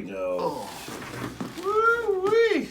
we go. Oh. Woo-wee.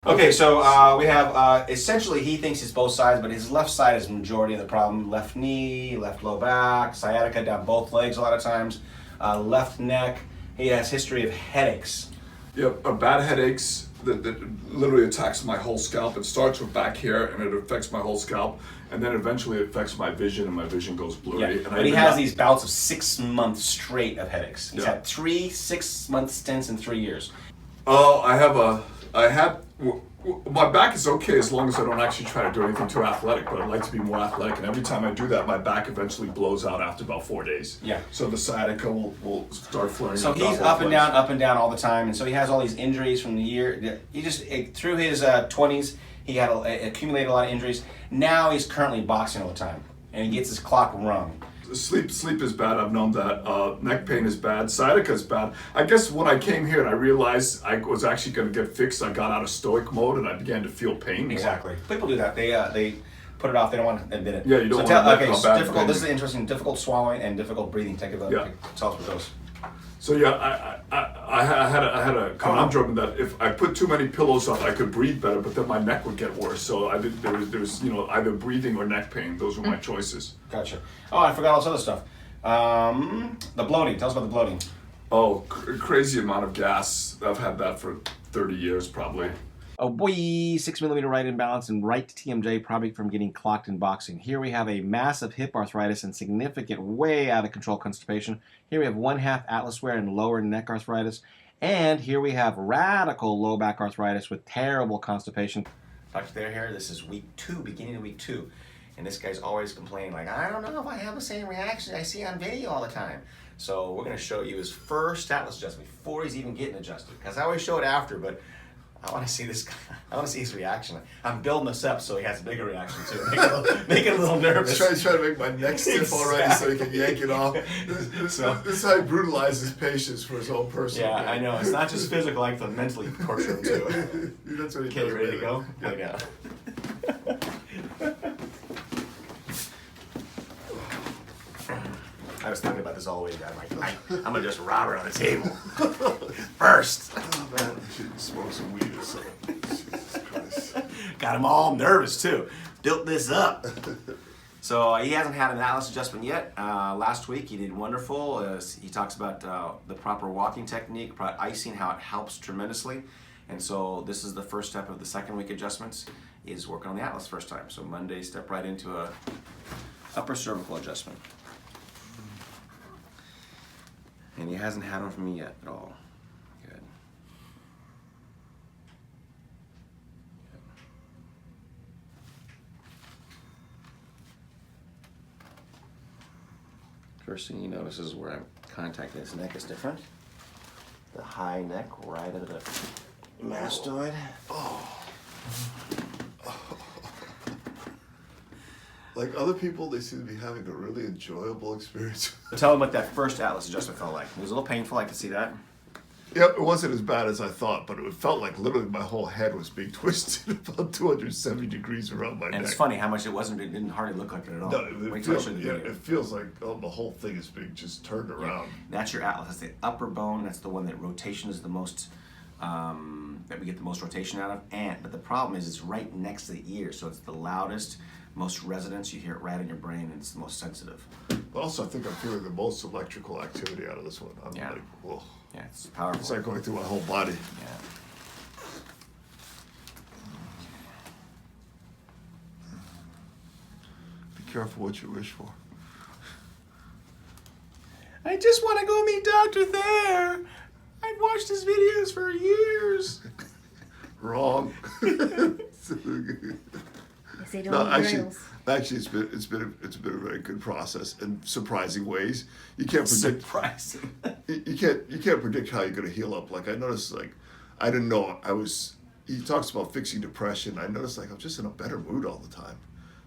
Okay, so we have, essentially he thinks it's both sides, but his left side is the majority of the problem. Left knee, left low back, sciatica down both legs a lot of times, left neck. He has history of headaches. Yep, bad headaches that literally attacks my whole scalp. It starts with back here and it affects my whole scalp, and then eventually it affects my vision and my vision goes blurry. Yeah, but he has these bouts of 6 months straight of headaches. He's had 3 6-month stints in 3 years. Oh, my back is okay as long as I don't actually try to do anything too athletic, but I'd like to be more athletic, and every time I do that, my back eventually blows out after about 4 days. Yeah. So the sciatica will start flaring. So he's up and down all the time, and so he has all these injuries from the year. He just, through his 20s, he had accumulated a lot of injuries. Now he's currently boxing all the time, and he gets his clock rung. Sleep is bad. I've known that. Neck pain is bad. Sciatica is bad. I guess when I came here and I realized I was actually going to get fixed, I got out of stoic mode and I began to feel pain. Exactly. People do that. They put it off. They don't want to admit it. Yeah, you don't want to admit how bad difficult. This is interesting. Difficult swallowing and difficult breathing. Tell us what those. So yeah, I had a conundrum that if I put too many pillows up, I could breathe better, but then my neck would get worse. So there was either breathing or neck pain. Those were my choices. Gotcha. Oh, I forgot all this other stuff. The bloating. Tell us about the bloating. Oh, crazy amount of gas. I've had that for 30 years probably. Oh boy, 6 millimeter right imbalance and right TMJ, probably from getting clocked in boxing. Here we have a massive hip arthritis and significant, way out of control constipation. Here we have 1/2 atlas wear and lower neck arthritis. And here we have radical low back arthritis with terrible constipation. Dr. Thayer here, this is week 2, beginning of week 2. And this guy's always complaining like, I don't know if I have the same reaction I see on video all the time. So we're gonna show you his first atlas adjustment before he's even getting adjusted. Because I always show it after, but I want to see this guy. I want to see his reaction. I'm building this up so he has a bigger reaction too. Make it a little nervous. Trying to make my neck stiff already so he can yank it off. This is how he brutalizes patients for his own personal gain. I know. It's not just physical, I like to mentally torture him too. That's what he does. Okay, you ready to go? Yeah. I was thinking about this all the way down. I'm gonna just rob her on the table first. Oh man, I should smoke some weed or something. Jesus Christ. Got him all nervous too. Built this up. So he hasn't had an atlas adjustment yet. Last week he did wonderful. He talks about the proper walking technique, icing, how it helps tremendously. And so this is the first step of the second week adjustments, is working on the atlas first time. So Monday, step right into a upper cervical adjustment. And he hasn't had one from me yet at all. Good. First thing you notice is where I'm contacting his neck is different. The high neck right under the mastoid. Like other people, they seem to be having a really enjoyable experience. Tell him what that first atlas adjustment felt like. It was a little painful, I could see that. Yep, it wasn't as bad as I thought, but it felt like literally my whole head was being twisted about 270 degrees around my neck. And it's funny how much it wasn't, it didn't hardly look like it at all. No, it feels like the whole thing is being just turned around. That's your atlas. That's the upper bone. That's the one that rotation is the most, that we get the most rotation out of. But the problem is it's right next to the ear, so it's the loudest, most resonance. You hear it right in your brain, and it's the most sensitive. But also, I think I'm feeling the most electrical activity out of this one. I'm like, whoa. Yeah, it's powerful. It's like going through my whole body. Yeah. Be careful what you wish for. I just want to go meet Dr. Thayer. I've watched his videos for years. Wrong. They don't Actually, it's been a very good process in surprising ways. You can't predict. Surprising. you can't predict how you're gonna heal up. Like I noticed, I didn't know I was. He talks about fixing depression. I noticed I'm just in a better mood all the time.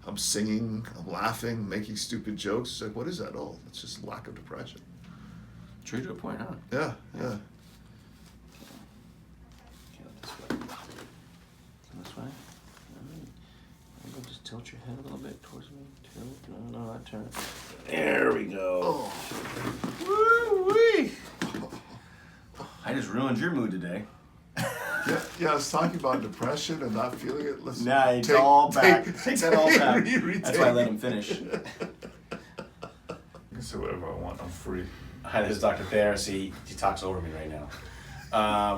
I'm singing, I'm laughing, making stupid jokes. It's like, what is that? Oh, it's just lack of depression. True to a point, huh? Yeah. This way. Just tilt your head a little bit towards me. Tilt. No, not turn. There we go. Oh. ruined your mood today. Yeah, I was talking about depression and not feeling it. Let's Nah, it's all back. Take that all back. retake. That's why I let him finish. I can say whatever I want. I'm free. Hi, this is Dr. Thayer. See, he talks over me right now.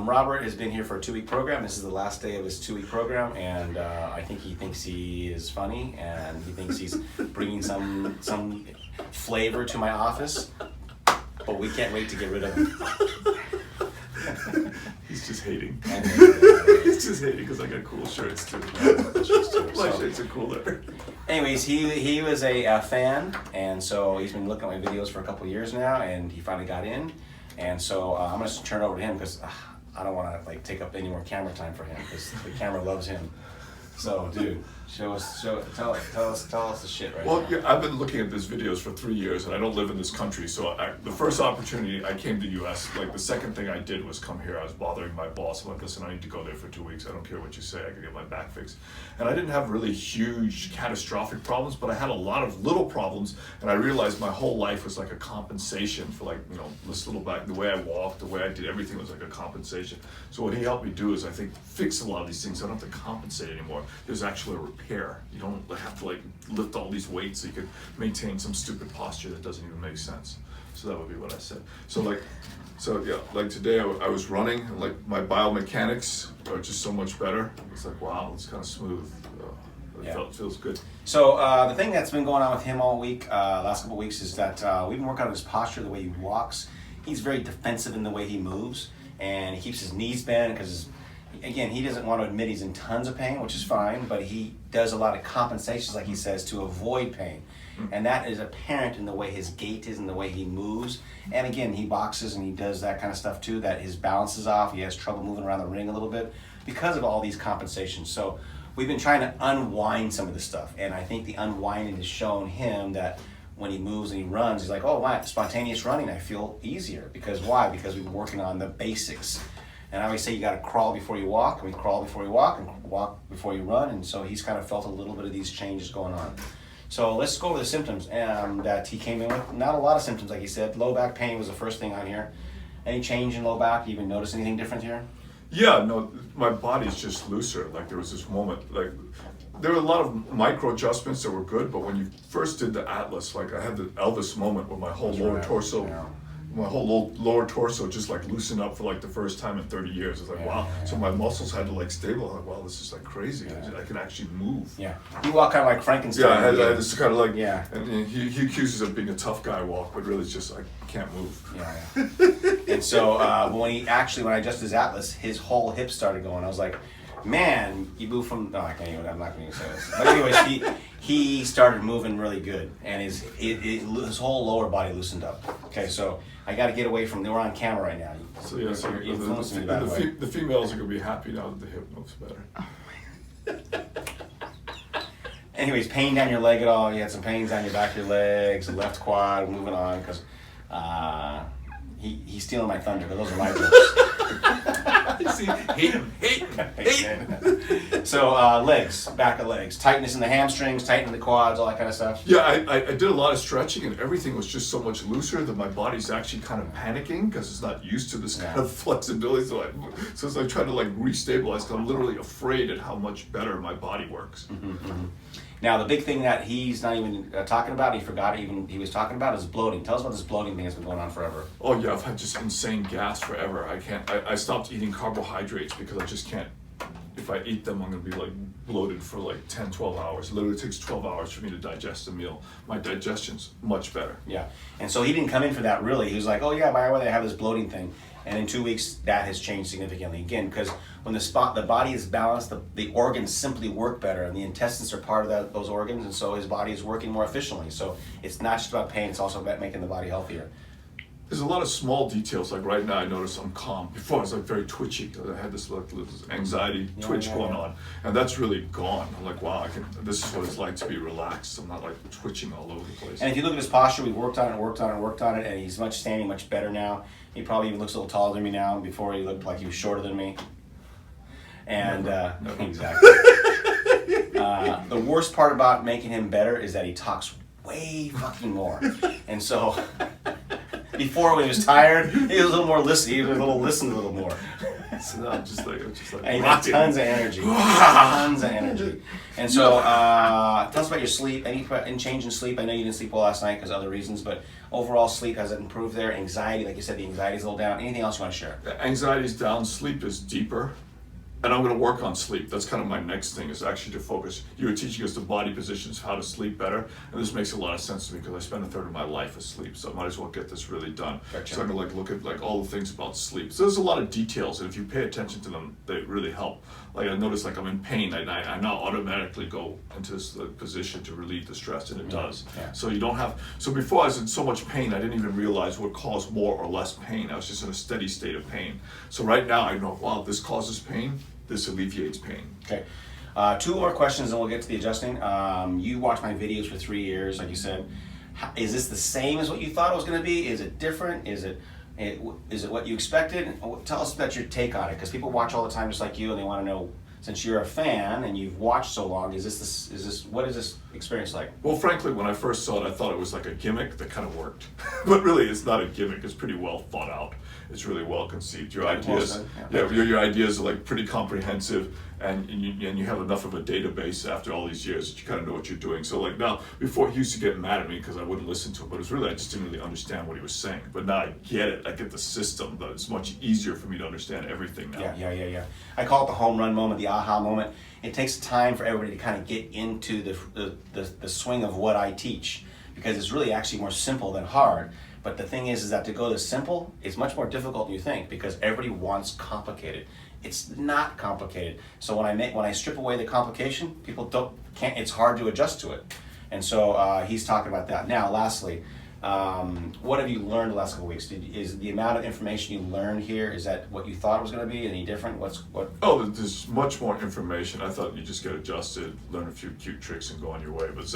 Robert has been here for a 2-week program. This is the last day of his 2-week program, and I think he thinks he is funny, and he thinks he's bringing some flavor to my office, but we can't wait to get rid of him. He's just hating. And, He's just hating because I got cool shirts too. My shirts are cooler. anyways, he was a fan, and so he's been looking at my videos for a couple years now, and he finally got in. And so I'm gonna turn it over to him because I don't want to like take up any more camera time for him because the camera loves him. So, dude, tell us the shit right Well, now. yeah, I've been looking at these videos for 3 years, and I don't live in this country. So the first opportunity I came to U.S., like the second thing I did was come here. I was bothering my boss. I'm like, listen, I need to go there for 2 weeks. I don't care what you say. I can get my back fixed. And I didn't have really huge, catastrophic problems, but I had a lot of little problems. And I realized my whole life was like a compensation for like, you know, this little back, the way I walked, the way I did everything was like a compensation. So what he helped me do is, I think, fix a lot of these things. I don't have to compensate anymore. There's actually a repair. You don't have to like lift all these weights so you can maintain some stupid posture that doesn't even make sense. So that would be what I said. So like today I was running, and like my biomechanics are just so much better. It's like, wow, it's kind of smooth. Feels good. So the thing that's been going on with him all week, last couple of weeks, is that we've been working on his posture, the way he walks. He's very defensive in the way he moves, and he keeps his knees bent because, again, he doesn't want to admit he's in tons of pain, which is fine, but he does a lot of compensations, like he says, to avoid pain. And that is apparent in the way his gait is and the way he moves. And again, he boxes and he does that kind of stuff too, that his balance is off. He has trouble moving around the ring a little bit because of all these compensations. So we've been trying to unwind some of this stuff. And I think the unwinding has shown him that when he moves and he runs, he's like, oh, wow, spontaneous running, I feel easier. Because why? Because we've been working on the basics. And I always say you got to crawl before you walk, and we crawl before you walk, and walk before you run. And so he's kind of felt a little bit of these changes going on. So let's go over the symptoms that he came in with. Not a lot of symptoms, like he said. Low back pain was the first thing on here. Any change in low back? You even notice anything different here? Yeah, no, my body's just looser. Like there was this moment, like there were a lot of micro adjustments that were good, but when you first did the Atlas, like I had the Elvis moment where my whole lower torso, my whole lower torso just like loosened up for like the first time in 30 years. It's like, wow. So my muscles had to like stabilize. Like, wow, this is like crazy. I can actually move. Yeah. You walk kind of like Frankenstein. Yeah, I had this kind of like, yeah. And he accuses of being a tough guy walk, but really it's just I can't move. Yeah. And so when I adjusted his Atlas, his whole hip started going. I was like, man, you moved from, no, I can't even, I'm not going to say this. But anyways, he started moving really good, and his whole lower body loosened up. Okay, so I got to get away from, we're on camera right now. So yeah, so you're influencing me that way. The females are going to be happy now that the hip moves better. Anyways, pain down your leg at all? You had some pains down your back of your legs, the left quad, moving on, because he's stealing my thunder, but those are my jokes. See, hate. So legs, back of legs, tightness in the hamstrings, tightening the quads, all that kind of stuff. Yeah, I did a lot of stretching, and everything was just so much looser that my body's actually kind of panicking because it's not used to this kind of flexibility. So it's like trying to like restabilize because I'm literally afraid at how much better my body works. Mm-hmm, mm-hmm. Now, the big thing that he's not even talking about, he forgot even he was talking about, is bloating. Tell us about this bloating thing that's been going on forever. Oh yeah, I've had just insane gas forever. I stopped eating carbohydrates because I just can't. If I eat them, I'm going to be like bloated for like 10, 12 hours. It literally takes 12 hours for me to digest a meal. My digestion's much better. Yeah, and so he didn't come in for that really. He was like, oh yeah, by the way, I have this bloating thing. And in 2 weeks, that has changed significantly. Again, because when the body is balanced, the organs simply work better, and the intestines are part of those organs, and so his body is working more efficiently. So it's not just about pain, it's also about making the body healthier. There's a lot of small details. Like right now, I notice I'm calm. Before I was like very twitchy. I had this anxiety twitch going on, and that's really gone. I'm like, wow, this is what it's like to be relaxed. I'm not like twitching all over the place. And if you look at his posture, we've worked on it, and he's standing much better now. He probably even looks a little taller than me now. Before he looked like he was shorter than me. And Never. Exactly. The worst part about making him better is that he talks way fucking more, and so. Before, when he was tired, he was a little more listen. He was listened a little more. So now I'm just like And he got tons of energy. Tons of energy. And so, tell us about your sleep. Any change in sleep? I know you didn't sleep well last night because of other reasons, but overall sleep, has it improved there? Anxiety, like you said, the anxiety's a little down. Anything else you want to share? Anxiety's down, sleep is deeper. And I'm going to work on sleep. That's kind of my next thing, is actually to focus. You were teaching us the body positions, how to sleep better. And this makes a lot of sense to me because I spend a third of my life asleep. So I might as well get this really done. Gotcha. So I'm going to look at all the things about sleep. So there's a lot of details. And if you pay attention to them, they really help. Like I notice I'm in pain. I now automatically go into this position to relieve the stress, and it does. Yeah. So you don't have, so before I was in so much pain, I didn't even realize what caused more or less pain. I was just in a steady state of pain. So right now I know, wow, this causes pain, this alleviates pain. Okay. 2 more questions and we'll get to the adjusting. You watched my videos for 3 years, like you said. Is this the same as what you thought it was going to be? Is it different? Is it what you expected? Tell us about your take on it, because people watch all the time just like you, and they want to know, since you're a fan and you've watched so long, what is this experience like? Well, frankly, when I first saw it, I thought it was like a gimmick that kind of worked. But really, it's not a gimmick. It's pretty well thought out. It's really well conceived. Your ideas, your ideas are like pretty comprehensive, and you have enough of a database after all these years that you kind of know what you're doing. So like now, before he used to get mad at me because I wouldn't listen to him, but it was really I just didn't really understand what he was saying. But now I get it. I get the system. But it's much easier for me to understand everything now. Yeah. I call it the home run moment, the aha moment. It takes time for everybody to kind of get into the swing of what I teach, because it's really actually more simple than hard. But the thing is that to go this simple, it's much more difficult than you think, because everybody wants complicated. It's not complicated. So when I strip away the complication, people can't. It's hard to adjust to it. And so he's talking about that. Now, lastly, what have you learned the last couple of weeks? Is the amount of information you learned here, is that what you thought it was going to be? Any different? What? Oh, there's much more information. I thought you just get adjusted, learn a few cute tricks, and go on your way. But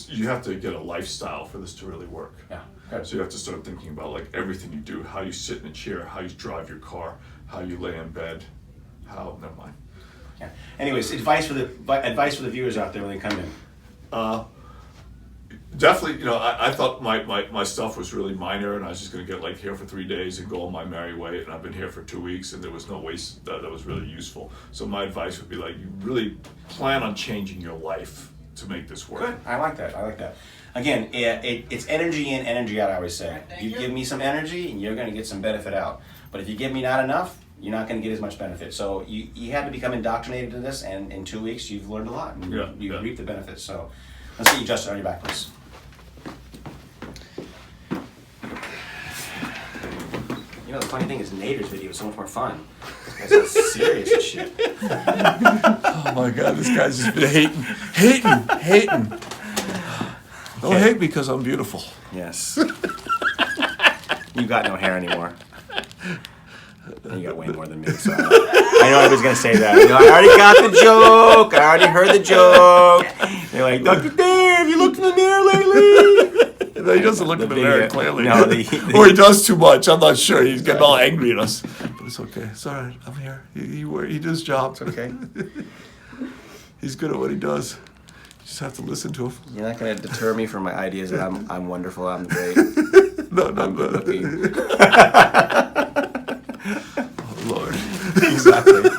you have to get a lifestyle for this to really work. Yeah. Good. So you have to start thinking about like everything you do, how you sit in a chair, how you drive your car, how you lay in bed, never mind. Yeah. Anyways, advice for the viewers out there when they come in. Definitely, I thought my stuff was really minor, and I was just going to get here for 3 days and go on my merry way, and I've been here for 2 weeks, and there was no waste that was really useful. So my advice would be you really plan on changing your life to make this work. Good. I like that. Again, it's energy in, energy out, I always say. You give me some energy and you're going to get some benefit out. But if you give me not enough, you're not going to get as much benefit. So you had to become indoctrinated to this, and in 2 weeks you've learned a lot, and you reap the benefits. So let's get you adjusted on your back, please. The funny thing is Nader's video is so much more fun. This guy's so serious and shit. Oh my God, this guy's just been hating. Don't hate me because I'm beautiful. Yes. You got no hair anymore. And you got way more than me, so I know everybody's going to say that. I already got the joke. I already heard the joke. You're like, Dr. Dave, you looked in the mirror lately? No, he doesn't look in the mirror, clearly. No, or he does too much. I'm not sure. He's getting all angry at us. But it's okay. It's all right. I'm here. He did his job. It's okay. He's good at what he does. You just have to listen to him. You're not going to deter me from my ideas that I'm wonderful, I'm great. No. Oh, Lord. Exactly.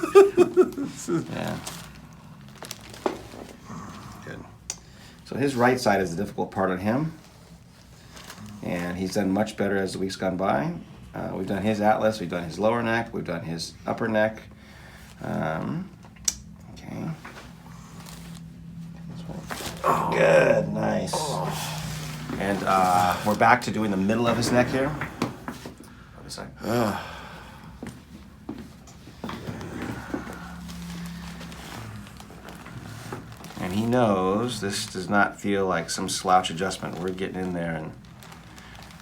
Yeah. Good. So his right side is the difficult part on him. And he's done much better as the week's gone by. We've done his atlas, we've done his lower neck, we've done his upper neck. Okay. Good, nice. And we're back to doing the middle of his neck here. Other side. And he knows this does not feel like some slouch adjustment. We're getting in there and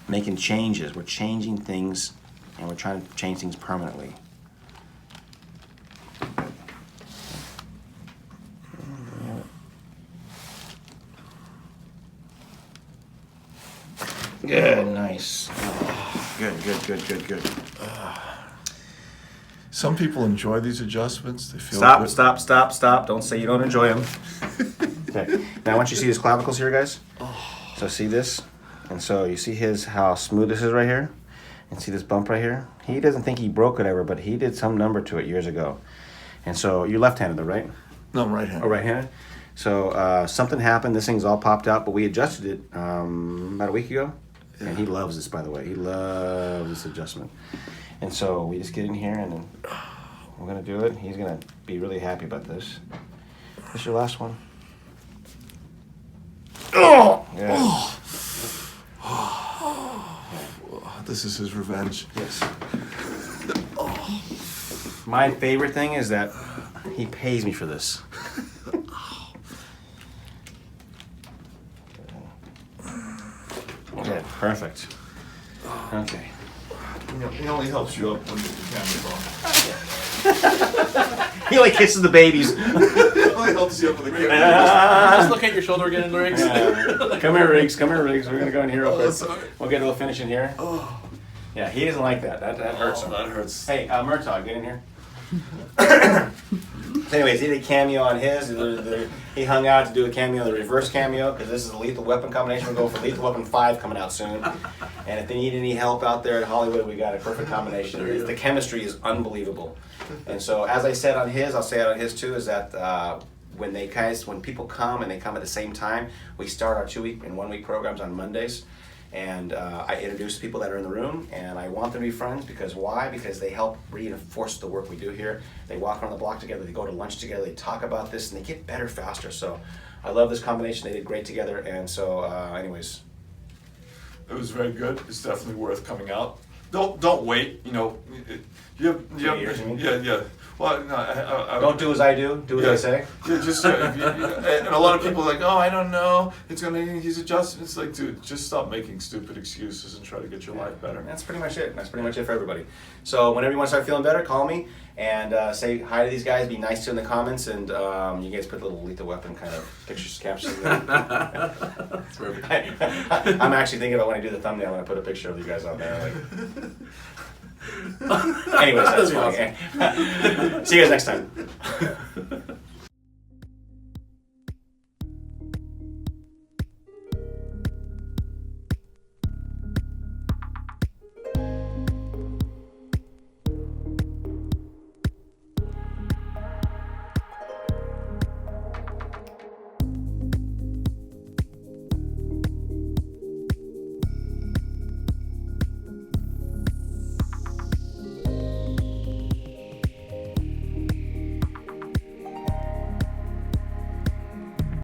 making changes. We're changing things, and we're trying to change things permanently. Good, nice. Good. Some people enjoy these adjustments. They feel Stop. Don't say you don't enjoy them. Okay. Now I want you to see these clavicles here, guys. So see this? And so you see how smooth this is right here? And see this bump right here? He doesn't think he broke it ever, but he did some number to it years ago. And so you're left-handed though, right? No, I'm right-handed. Oh, right-handed? So something happened. This thing's all popped out, but we adjusted it about a week ago. Yeah. And he loves this, by the way. He loves this adjustment. And so we just get in here and then we're going to do it. He's going to be really happy about this. This is your last one. Oh! Yeah. This is his revenge. Yes. My favorite thing is that he pays me for this. Okay, perfect. Okay. He only helps you up when the camera's on. He like kisses the babies. He only helps you up when the camera's on. Just look at your shoulder again, Riggs. Yeah. Come here, Riggs. Come here, Riggs. We're gonna go in here real quick. Sorry. We'll get a little finish in here. Oh, Yeah, he doesn't like that. That hurts him. that hurts. Hey, Murtaugh, get in here. So anyways, he did a cameo on his. He hung out to do a cameo, the reverse cameo, because this is a Lethal Weapon combination. We're going for Lethal Weapon 5 coming out soon. And if they need any help out there at Hollywood, we got a perfect combination. The chemistry is unbelievable. And so, as I said on his, I'll say it on his too, is that when people come and they come at the same time, we start our 2-week and 1-week programs on Mondays. And I introduce people that are in the room, and I want them to be friends because why? Because they help reinforce the work we do here. They walk around the block together, they go to lunch together, they talk about this, and they get better faster. So I love this combination. They did great together, and so anyways. It was very good. It's definitely worth coming out. Don't wait. You know, you have Years, you mean? yeah. Well, no, I Don't do as I do what I say. Yeah, just and a lot of people are like, oh, I don't know. He's adjusting. It's like, dude, just stop making stupid excuses and try to get your life better. That's pretty much it. That's pretty much it for everybody. So whenever you want to start feeling better, call me and say hi to these guys. Be nice to them in the comments, and you guys put little Lethal Weapon kind of pictures, captions in there. That's perfect. I'm actually thinking about when I do the thumbnail, I'm going to put a picture of you guys on there. Like. Anyways, that's funny. See you guys next time.